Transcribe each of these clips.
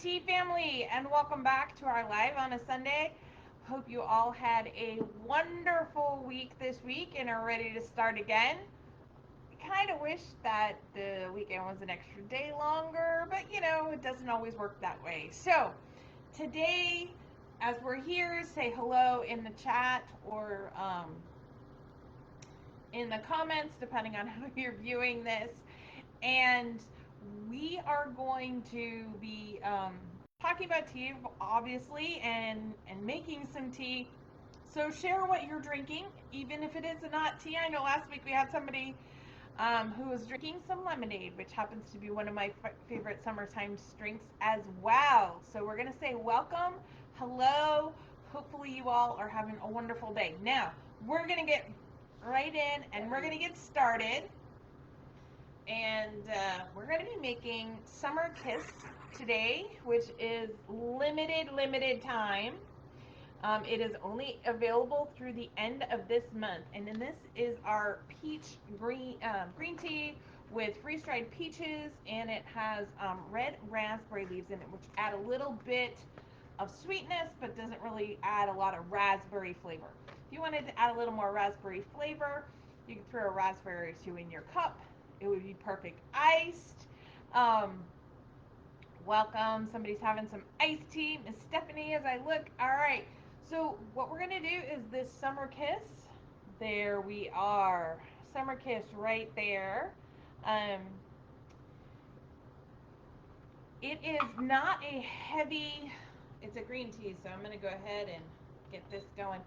tea family, and welcome back to our live on a Sunday. Hope you all had a wonderful week this week and are ready to start again. I kind of wish that the weekend was an extra day longer, but it doesn't always work that way. So, today, as we're here, say hello in the chat or in the comments, depending on how you're viewing this. And we are going to be talking about tea, obviously, and making some tea. So share what you're drinking, even if it is not tea. I know last week we had somebody who was drinking some lemonade, which happens to be one of my favorite summertime drinks as well. So we're going to say welcome, hello. Hopefully you all are having a wonderful day. Now, we're going to get right in and we're going to get started. And we're going to be making Summer Kiss today, which is limited time. It is only available through the end of this month. And then this is our peach green tea with freeze-dried peaches, and it has red raspberry leaves in it, which add a little bit of sweetness, but doesn't really add a lot of raspberry flavor. If you wanted to add a little more raspberry flavor, you can throw a raspberry or two in your cup. It would be perfect iced. Welcome. Somebody's having some iced tea. Miss Stephanie, as I look. All right. So what we're going to do is this Summer Kiss. There we are. Summer Kiss right there. It is not a heavy, it's a green tea, so I'm going to go ahead and get this going.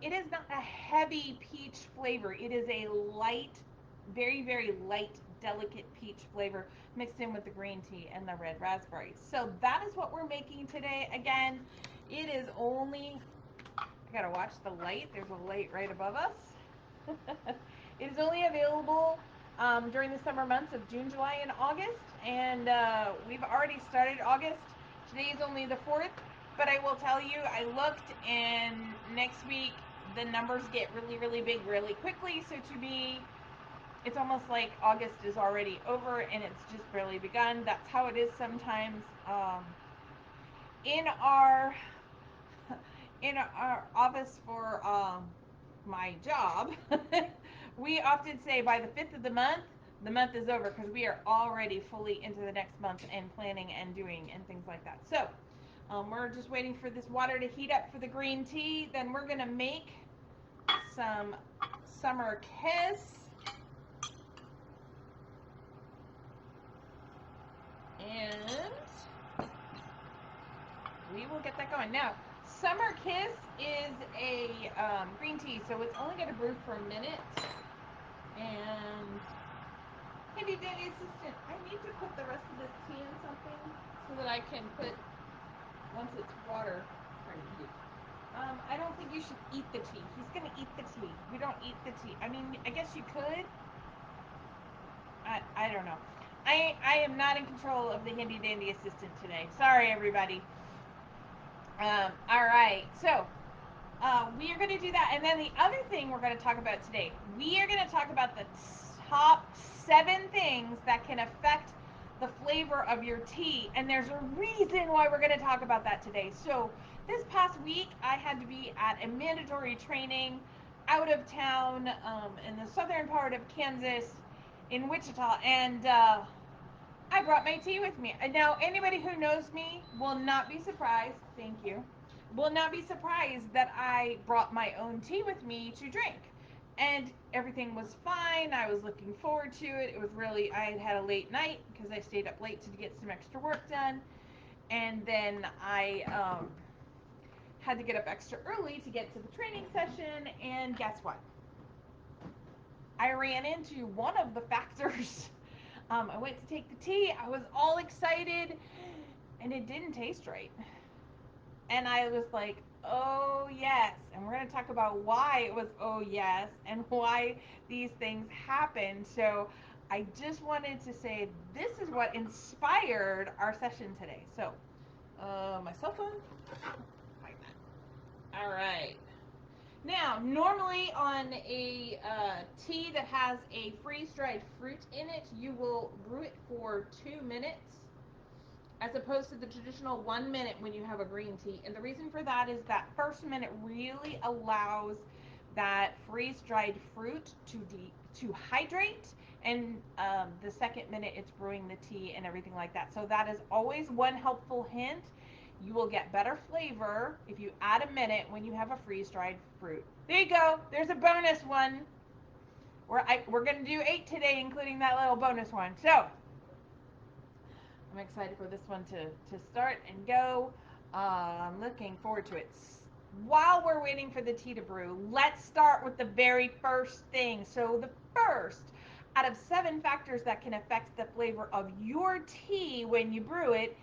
It is not a heavy peach flavor. It is a light, very light, delicate peach flavor mixed in with the green tea and the red raspberries. So that is what we're making today. Again, it is only, I gotta watch the light. There's a light right above us. It is only available during the summer months of June, July, and August. And we've already started August. Today is only the 4th. But I will tell you, I looked, and next week the numbers get really big really quickly. So to me, it's almost like August is already over and it's just barely begun. That's how it is sometimes. In our office for my job, we often say by the 5th of the month is over, because we are already fully into the next month and planning and doing and things like that. So we're just waiting for this water to heat up for the green tea. Then we're going to make some Summer Kiss. And we will get that going. Now, Summer Kiss is a green tea, so it's only going to brew for a minute. And handy dandy assistant, I need to put the rest of this tea in something so that I can put, once it's water, I don't think you should eat the tea. He's going to eat the tea. You don't eat the tea. I mean, I guess you could. I don't know. I am not in control of the handy dandy assistant today. Sorry, everybody. All right. So we are going to do that. And then the other thing we're going to talk about today, we are going to talk about the top 7 things that can affect the flavor of your tea. And there's a reason why we're going to talk about that today. So this past week, I had to be at a mandatory training out of town in the southern part of Kansas, in Wichita, and I brought my tea with me. Now, anybody who knows me will not be surprised, thank you, will not be surprised that I brought my own tea with me to drink. And everything was fine. I was looking forward to it. It was really, I had a late night because I stayed up late to get some extra work done. And then I had to get up extra early to get to the training session. And guess what? I ran into one of the factors. I went to take the tea. I was all excited, and it didn't taste right. And I was like, oh yes. And we're going to talk about why it was oh yes and why these things happen. So I just wanted to say this is what inspired our session today. So my cell phone, like that. All right. Now, normally on a tea that has a freeze-dried fruit in it, you will brew it for 2 minutes. as opposed to the traditional 1 minute when you have a green tea. And the reason for that is that first minute really allows that freeze dried fruit to hydrate, and the second minute it's brewing the tea and everything like that. So that is always one helpful hint. You will get better flavor if you add a minute when you have a freeze dried fruit. There you go. There's a bonus one. We're going to do 8 today, including that little bonus one. So I'm excited for this one to start and go. I'm looking forward to it. While we're waiting for the tea to brew, let's start with the very first thing. So the first out of 7 factors that can affect the flavor of your tea when you brew it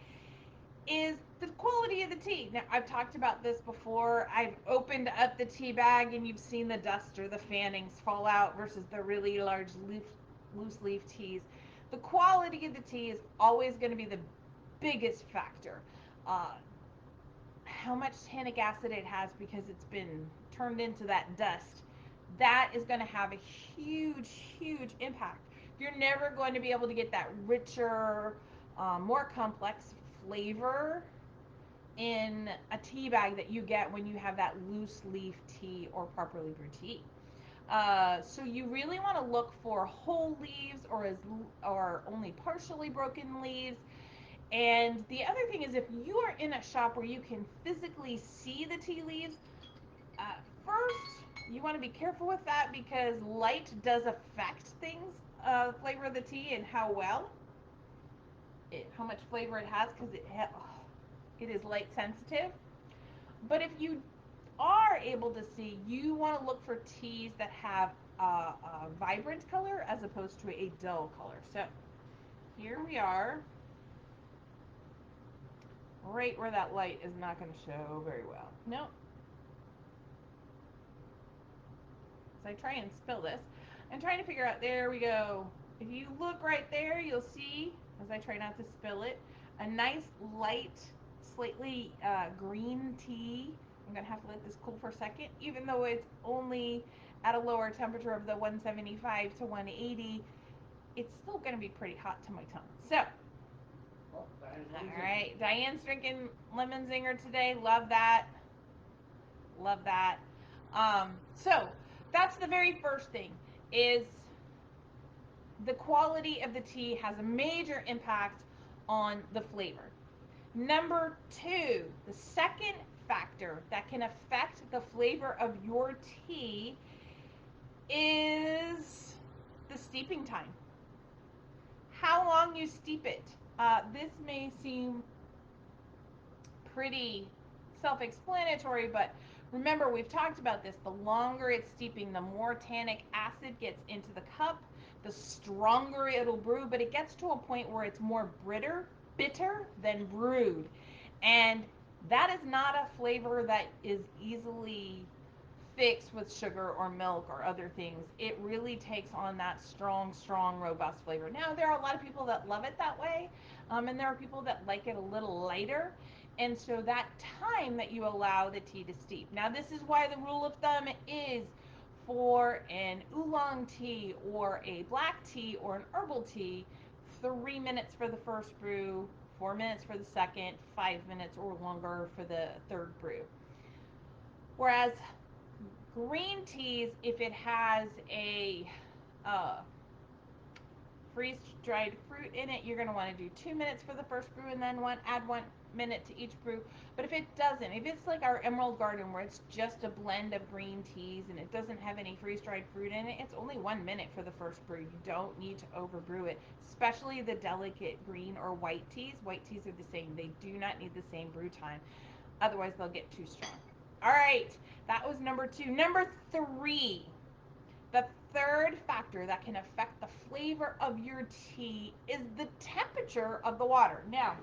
is the quality of the tea. Now, I've talked about this before. I've opened up the tea bag and you've seen the dust or the fannings fall out versus the really large loose leaf teas. The quality of the tea is always going to be the biggest factor. How much tannic acid it has because it's been turned into that dust, that is going to have a huge impact. You're never going to be able to get that richer, more complex flavor in a tea bag that you get when you have that loose leaf tea or properly brewed tea. So you really want to look for whole leaves or only partially broken leaves. And the other thing is, if you are in a shop where you can physically see the tea leaves, first you want to be careful with that because light does affect things, flavor of the tea and how much flavor it has, because it is light sensitive. But if you are able to see, you want to look for teas that have a vibrant color as opposed to a dull color. So here we are, right where that light is not going to show very well. Nope. So I try and spill this. I'm trying to figure out, there we go. If you look right there, you'll see, as I try not to spill it, a nice light, slightly green tea. I'm going to have to let this cool for a second, even though it's only at a lower temperature of the 175 to 180, it's still going to be pretty hot to my tongue. So, all right, Diane's drinking lemon zinger today. Love that. Love that. So that's the very first thing, is the quality of the tea has a major impact on the flavor. Number 2, the second factor that can affect the flavor of your tea is the steeping time. How long you steep it. This may seem pretty self-explanatory, but remember, we've talked about this. The longer it's steeping, the more tannic acid gets into the cup, the stronger it'll brew, but it gets to a point where it's more bitter than brewed. And that is not a flavor that is easily fixed with sugar or milk or other things. It really takes on that strong, robust flavor. Now, there are a lot of people that love it that way, and there are people that like it a little lighter. And so that time that you allow the tea to steep. Now, this is why the rule of thumb is for an oolong tea or a black tea or an herbal tea, 3 minutes for the first brew, 4 minutes for the second, 5 minutes or longer for the third brew. Whereas green teas, if it has a freeze-dried fruit in it, you're going to want to do 2 minutes for the first brew and then add 1 minute to each brew. But if it doesn't, if it's like our Emerald Garden where it's just a blend of green teas and it doesn't have any freeze-dried fruit in it, it's only 1 minute for the first brew. You don't need to overbrew it, especially the delicate green or white teas. White teas are the same. They do not need the same brew time. Otherwise, they'll get too strong. All right, that was number 2. Number 3, the third factor that can affect the flavor of your tea is the temperature of the water. Now,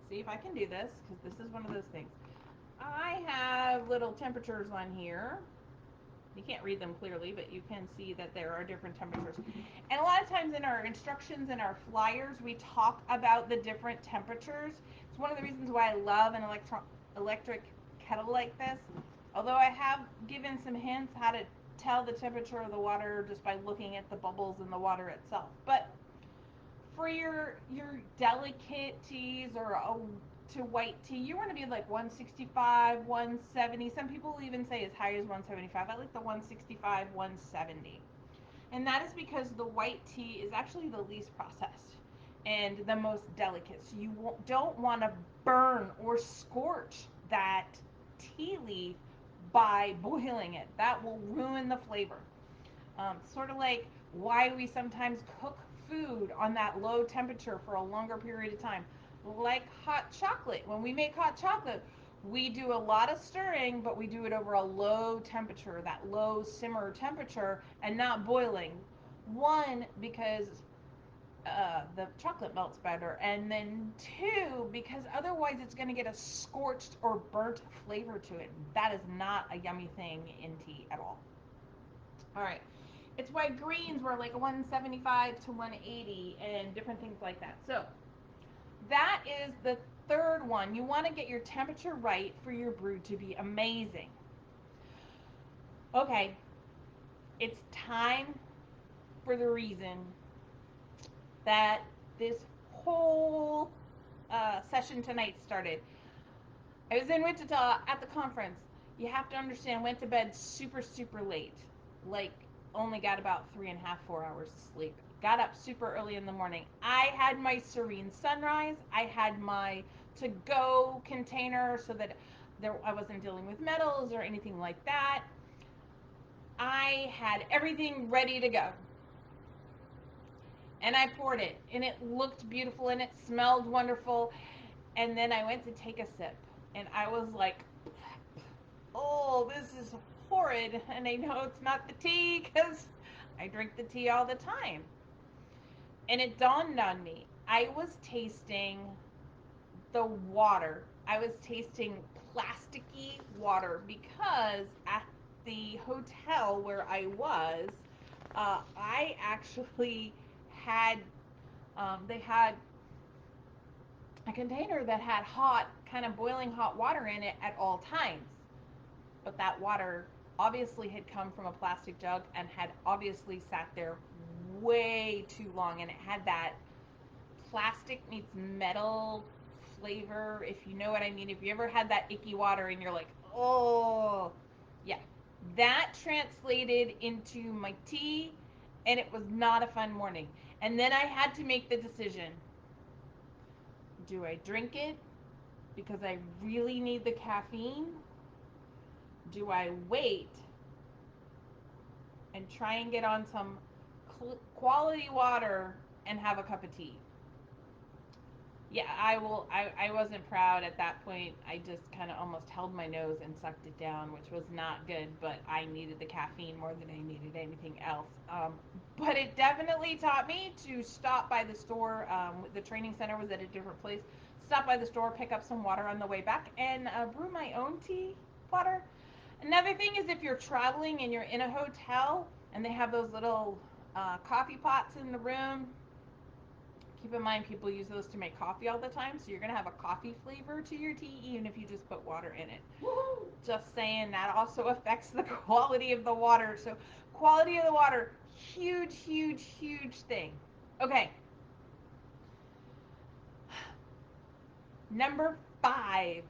see if I can do this, because this is one of those things. I have little temperatures on here. You can't read them clearly, but you can see that there are different temperatures. And a lot of times in our instructions and our flyers, we talk about the different temperatures. It's one of the reasons why I love an electric kettle like this. Although I have given some hints how to tell the temperature of the water just by looking at the bubbles in the water itself. But for your delicate teas or to white tea, you want to be like 165, 170. Some people even say as high as 175. I like the 165, 170. And that is because the white tea is actually the least processed and the most delicate. So you don't want to burn or scorch that tea leaf by boiling it. That will ruin the flavor. Sort of like why we sometimes cook food on that low temperature for a longer period of time. Like hot chocolate. When we make hot chocolate, we do a lot of stirring, but we do it over a low temperature, that low simmer temperature, and not boiling. One, because the chocolate melts better, and then two, because otherwise it's going to get a scorched or burnt flavor to it. That is not a yummy thing in tea at all. All right. It's why greens were like 175 to 180 and different things like that. So that is the third one. You want to get your temperature right for your brew to be amazing. Okay, it's time for the reason that this whole session tonight started. I was in Wichita at the conference. You have to understand, went to bed super, super late. Like, only got about 3.5, 4 hours of sleep. Got up super early in the morning. I had my serene sunrise. I had my to-go container so that I wasn't dealing with metals or anything like that. I had everything ready to go. And I poured it, and it looked beautiful, and it smelled wonderful. And then I went to take a sip, and I was like, oh, this is horrid. And I know it's not the tea because I drink the tea all the time. And it dawned on me, I was tasting the water. I was tasting plasticky water because at the hotel where I was, I actually had, they had a container that had hot, kind of boiling hot water in it at all times. But that water obviously had come from a plastic jug and had obviously sat there way too long, and it had that plastic meets metal flavor, if you know what I mean. If you ever had that icky water and you're like, oh, yeah. That translated into my tea, and it was not a fun morning. And then I had to make the decision, do I drink it because I really need the caffeine? Do I wait and try and get on some quality water and have a cup of tea? Yeah, I wasn't proud at that point. I just kind of almost held my nose and sucked it down, which was not good, but I needed the caffeine more than I needed anything else. But it definitely taught me to stop by the store. The training center was at a different place. Stop by the store, pick up some water on the way back, and brew my own tea water. Another thing is, if you're traveling and you're in a hotel and they have those little coffee pots in the room, keep in mind people use those to make coffee all the time, so you're going to have a coffee flavor to your tea even if you just put water in it. Woo-hoo! Just saying, that also affects the quality of the water. So quality of the water, huge, huge, huge thing. Okay. Number 5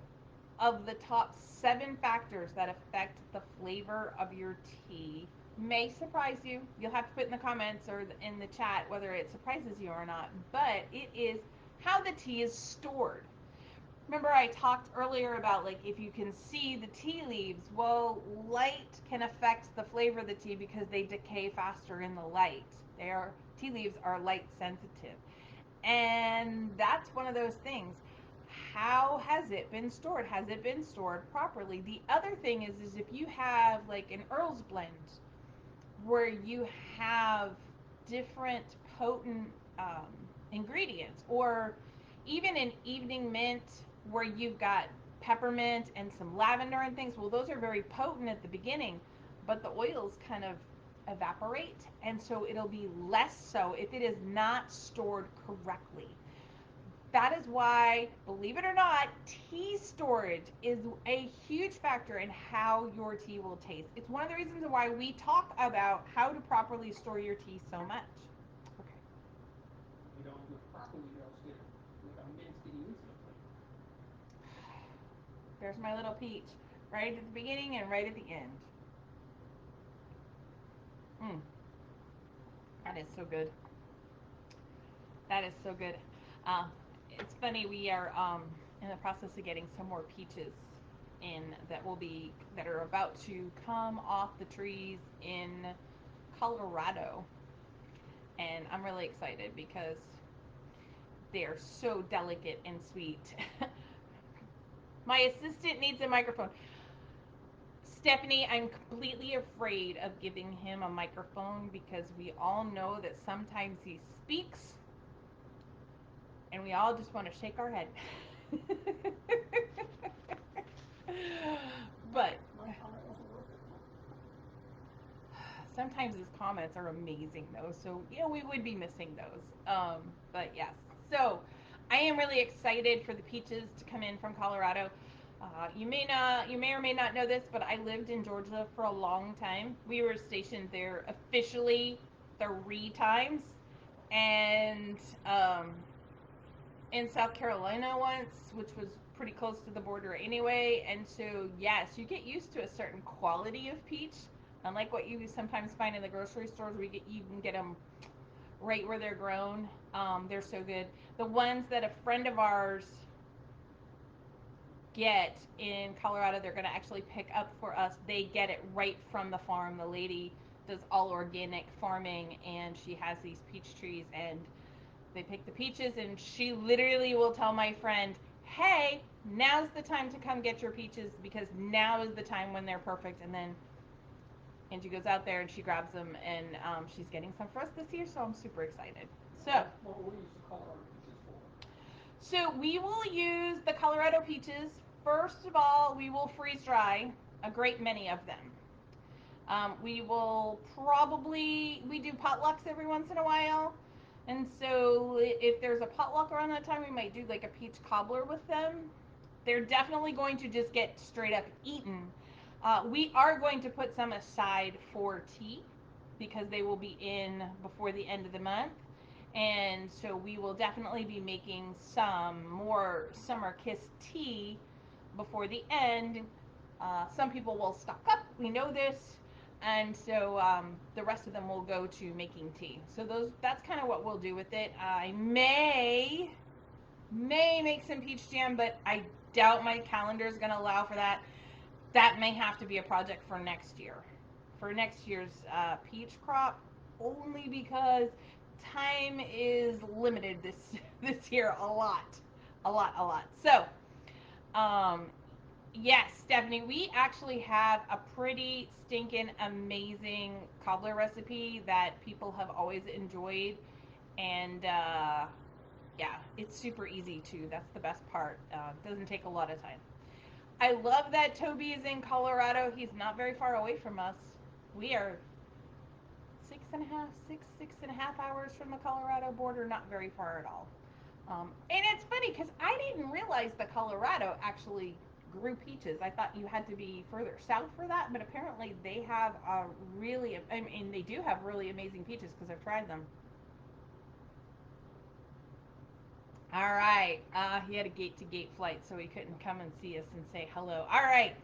of the top 7 factors that affect the flavor of your tea may surprise you. You'll have to put in the comments or in the chat whether it surprises you or not, but it is how the tea is stored. Remember I talked earlier about, like, if you can see the tea leaves, well, light can affect the flavor of the tea because they decay faster in the light. Tea leaves are light sensitive. And that's one of those things. How has it been stored? Has it been stored properly? The other thing is if you have like an Earl's blend where you have different potent ingredients, or even an evening mint where you've got peppermint and some lavender and things, well, those are very potent at the beginning, but the oils kind of evaporate, and so it'll be less so if it is not stored correctly. That is why, believe it or not, tea storage is a huge factor in how your tea will taste. It's one of the reasons why we talk about how to properly store your tea so much. Okay. There's my little peach. Right at the beginning and right at the end. Mm, that is so good. That is so good. Uh, it's funny, we are in the process of getting some more peaches in that are about to come off the trees in Colorado. And I'm really excited because they're so delicate and sweet. My assistant needs a microphone. Stephanie, I'm completely afraid of giving him a microphone because we all know that sometimes he speaks and we all just want to shake our head. But sometimes his comments are amazing though, so we would be missing those. But yes, so I am really excited for the peaches to come in from Colorado. You may or may not know this, but I lived in Georgia for a long time. We were stationed there officially 3 times, and in South Carolina once, which was pretty close to the border anyway. And so, yes, you get used to a certain quality of peach. Unlike what you sometimes find in the grocery stores, you can get them right where they're grown. They're so good. The ones that a friend of ours get in Colorado, they're going to actually pick up for us. They get it right from the farm. The lady does all organic farming, and she has these peach trees, and they pick the peaches, and she literally will tell my friend, hey, now's the time to come get your peaches because now is the time when they're perfect. And then Angie goes out there and she grabs them, and she's getting some for us this year, so I'm super excited. So what will we use the Colorado peaches for? So we will use the Colorado peaches. First of all, we will freeze dry a great many of them. We will we do potlucks every once in a while. And so if there's a potluck around that time, we might do like a peach cobbler with them. They're definitely going to just get straight up eaten. We are going to put some aside for tea because they will be in before the end of the month. And so we will definitely be making some more summer kiss tea before the end. Some people will stock up. We know this. And so the rest of them will go to making tea. So that's kind of what we'll do with it. I may make some peach jam, but I doubt my calendar is going to allow for that. That may have to be a project for next year, for next year's peach crop, only because time is limited this year a lot, a lot, a lot. So, um, yes, Stephanie, we actually have a pretty stinking amazing cobbler recipe that people have always enjoyed, and yeah, it's super easy too. That's the best part. It doesn't take a lot of time. I love that Toby is in Colorado. He's not very far away from us. We are 6.5 hours from the Colorado border, not very far at all. And it's funny because I didn't realize that Colorado actually grew peaches. I thought you had to be further south for that, but apparently they have they do have really amazing peaches because I've tried them. All right. He had a gate to gate flight, so he couldn't come and see us and say hello. All right.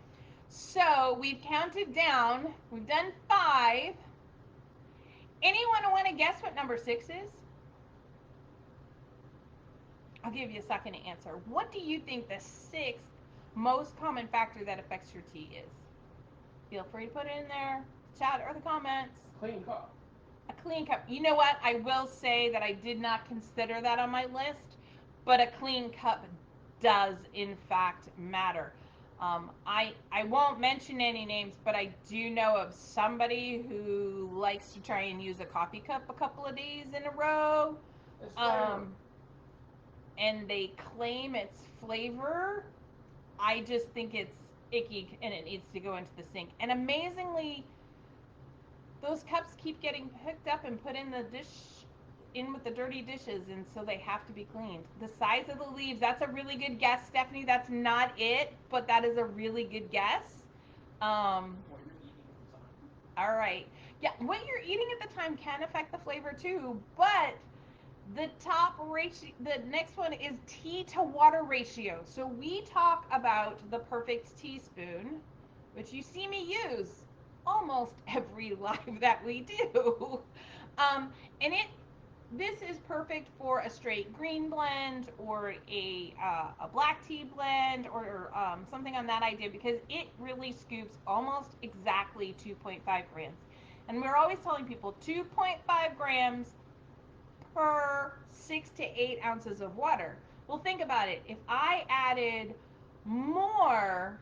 So we've counted down. We've done 5. Anyone want to guess what number 6 is? I'll give you a second to answer. What do you think the 6th most common factor that affects your tea is? Feel free to put it in there, chat or the comments. Clean cup. A clean cup. You know what? I will say that I did not consider that on my list, but a clean cup does in fact matter. I won't mention any names, but I do know of somebody who likes to try and use a coffee cup a couple of days in a row. And they claim it's flavor. I just think it's icky and it needs to go into the sink. And amazingly, those cups keep getting picked up and put in the dish in with the dirty dishes, and so they have to be cleaned. The size of the leaves, that's a really good guess, Stephanie. That's not it, but that is a really good guess. What you're eating at the time. All right. Yeah, what you're eating at the time can affect the flavor too, but The top ratio, the next one is tea to water ratio. So we talk about the perfect teaspoon, which you see me use almost every live that we do. And this is perfect for a straight green blend or a black tea blend or something on that idea because it really scoops almost exactly 2.5 grams. And we're always telling people 2.5 grams per 6 to 8 ounces of water. Well, think about it. If I added more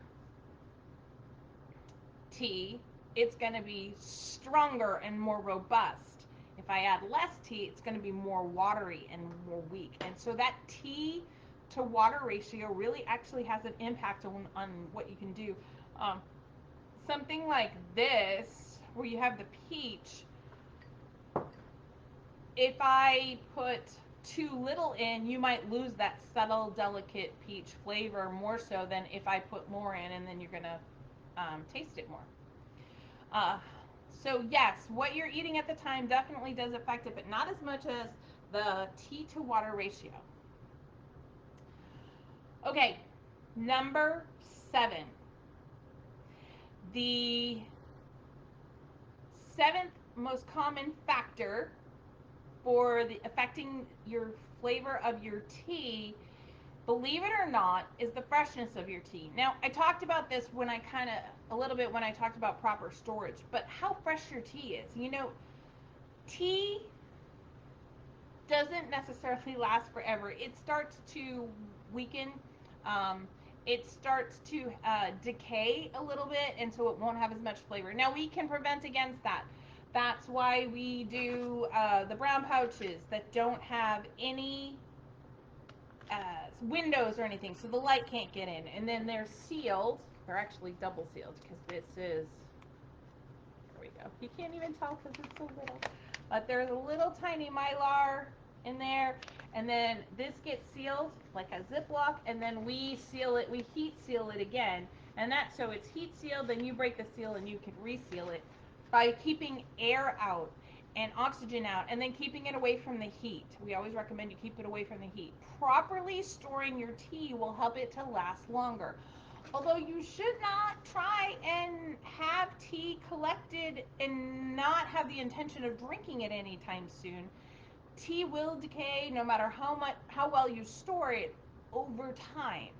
tea, it's going to be stronger and more robust. If I add less tea, it's going to be more watery and more weak. And so that tea to water ratio really actually has an impact on what you can do. Um, Something like this, where you have the peach, if I put too little in, you might lose that subtle, delicate peach flavor more so than if I put more in, and then you're gonna taste it more. Uh, so yes, what you're eating at the time definitely does affect it, but not as much as the tea to water ratio. Okay, number 7. The seventh most common factor for the affecting your flavor of your tea, believe it or not, is the freshness of your tea. Now, I talked about this when I kind of a little bit when I talked about proper storage, but how fresh your tea is. You know, tea doesn't necessarily last forever. It starts to weaken. Um, it starts to decay a little bit, and so it won't have as much flavor. Now, we can prevent against that. That's why we do the brown pouches that don't have any windows or anything, so the light can't get in. And then they're sealed. They're actually double sealed because this is. There we go. You can't even tell because it's so little. But there's a little tiny mylar in there, and then this gets sealed like a Ziploc, and then we seal it. We heat seal it again, and that's so it's heat sealed. Then you break the seal and you can reseal it by keeping air out and oxygen out, and then keeping it away from the heat. We always recommend you keep it away from the heat. Properly storing your tea will help it to last longer. Although you should not try and have tea collected and not have the intention of drinking it anytime soon. Tea will decay no matter how well you store it over time.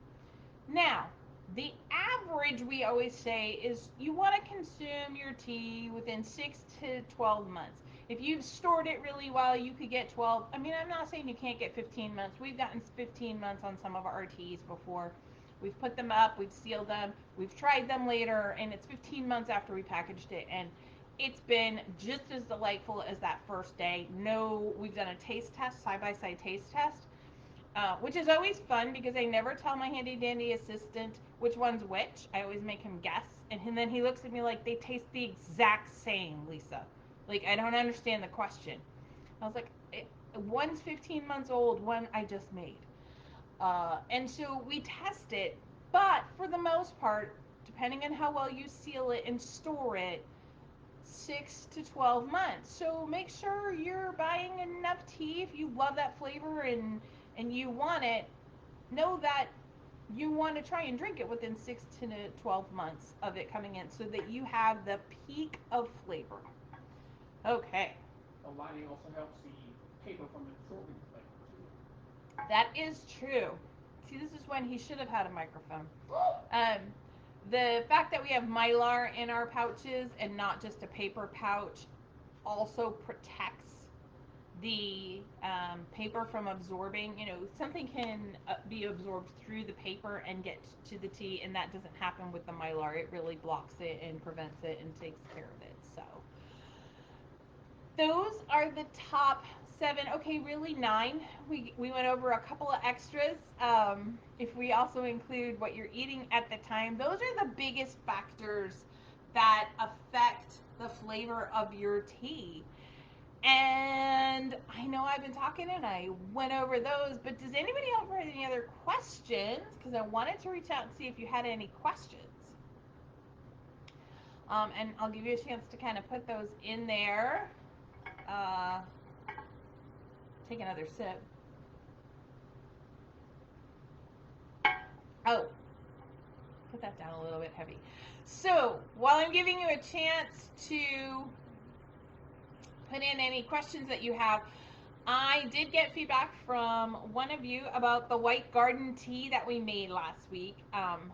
Now, the average we always say is you want to consume your tea within 6 to 12 months. If you've stored it really well, you could get 12. I mean, I'm not saying you can't get 15 months. We've gotten 15 months on some of our teas before. We've put them up, we've sealed them, we've tried them later, and it's 15 months after we packaged it. And it's been just as delightful as that first day. No, we've done a taste test, side by side taste test, which is always fun because I never tell my handy dandy assistant which one's which. I always make him guess, and then he looks at me like they taste the exact same, Lisa. Like I don't understand the question. I was like, one's 15 months old, one I just made, and so we test it. But for the most part, depending on how well you seal it and store it, 6 to 12 months. So make sure you're buying enough tea if you love that flavor and you want it. Know that you want to try and drink it within 6 to 12 months of it coming in, so that you have the peak of flavor. Okay, The lighting also helps the paper from absorbing the flavor too. that is true. See, this is when he should have had a microphone. Um, the fact that we have mylar in our pouches and not just a paper pouch also protects the paper from absorbing. You know, something can be absorbed through the paper and get to the tea, and that doesn't happen with the mylar. It really blocks it and prevents it and takes care of it. So those are the top 7. Okay, really 9. We went over a couple of extras. If we also include what you're eating at the time, those are the biggest factors that affect the flavor of your tea. And I know I've been talking and I went over those, but does anybody else have any other questions? Because I wanted to reach out and see if you had any questions. And I'll give you a chance to kind of put those in there. Uh, take another sip. Oh, put that down a little bit heavy. So while I'm giving you a chance to put in any questions that you have, I did get feedback from one of you about the white garden tea that we made last week. Um,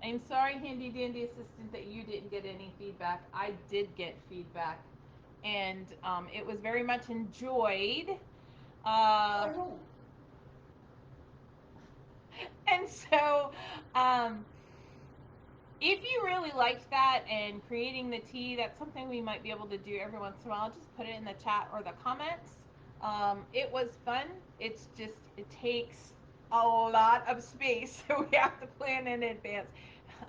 I'm sorry, handy dandy assistant, that you didn't get any feedback. I did get feedback, and it was very much enjoyed. Uh, and so, um, if you really liked that and creating the tea, that's something we might be able to do every once in a while. Just put it in the chat or the comments. It was fun. It's just, it takes a lot of space, so we have to plan in advance.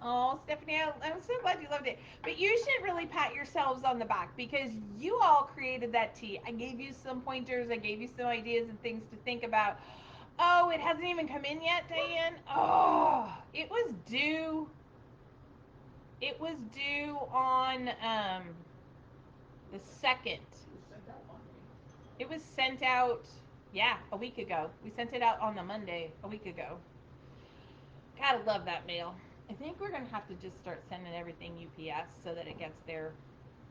Oh, Stephanie, I'm so glad you loved it. But you should really pat yourselves on the back because you all created that tea. I gave you some pointers, I gave you some ideas and things to think about. Oh, it hasn't even come in yet, Diane. Oh, it was due. It was due on the 2nd. It was sent out, yeah, a week ago. We sent it out on the Monday a week ago. Gotta love that mail. I think we're gonna have to just start sending everything UPS so that it gets there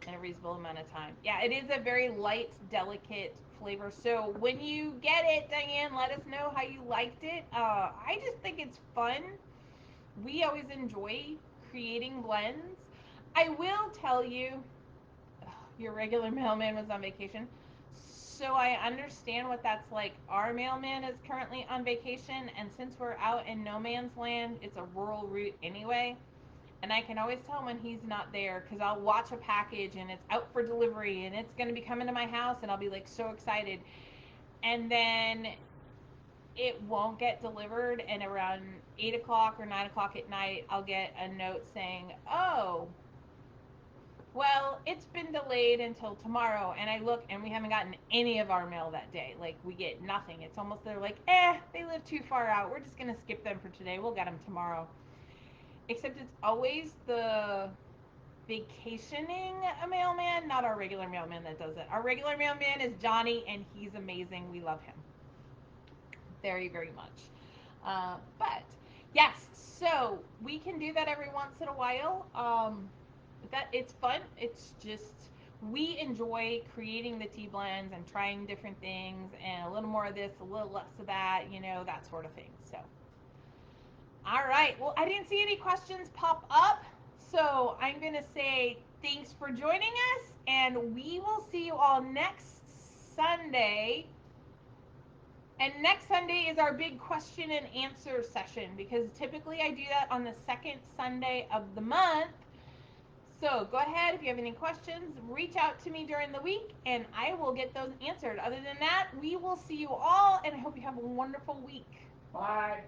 in a reasonable amount of time. Yeah, it is a very light, delicate flavor. So when you get it, Diane, let us know how you liked it. I just think it's fun. We always enjoy creating blends. I will tell you, your regular mailman was on vacation. So I understand what that's like. Our mailman is currently on vacation, and since we're out in no man's land, it's a rural route anyway. And I can always tell when he's not there because I'll watch a package and it's out for delivery and it's going to be coming to my house, and I'll be like so excited. And then it won't get delivered, and around 8 o'clock or 9 o'clock at night, I'll get a note saying, oh, well, it's been delayed until tomorrow. And I look and we haven't gotten any of our mail that day. Like, we get nothing. It's almost, they're like, they live too far out. We're just going to skip them for today. We'll get them tomorrow. Except it's always the vacationing mailman, not our regular mailman that does it. Our regular mailman is Johnny, and he's amazing. We love him very, very much. But yes, so we can do that every once in a while. That it's fun. It's just we enjoy creating the tea blends and trying different things and a little more of this, a little less of that, that sort of thing. So, all right. Well, I didn't see any questions pop up, so I'm gonna say thanks for joining us, and we will see you all next Sunday. And next Sunday is our big question and answer session because typically I do that on the second Sunday of the month. So go ahead, if you have any questions, reach out to me during the week and I will get those answered. Other than that, we will see you all, and I hope you have a wonderful week. Bye.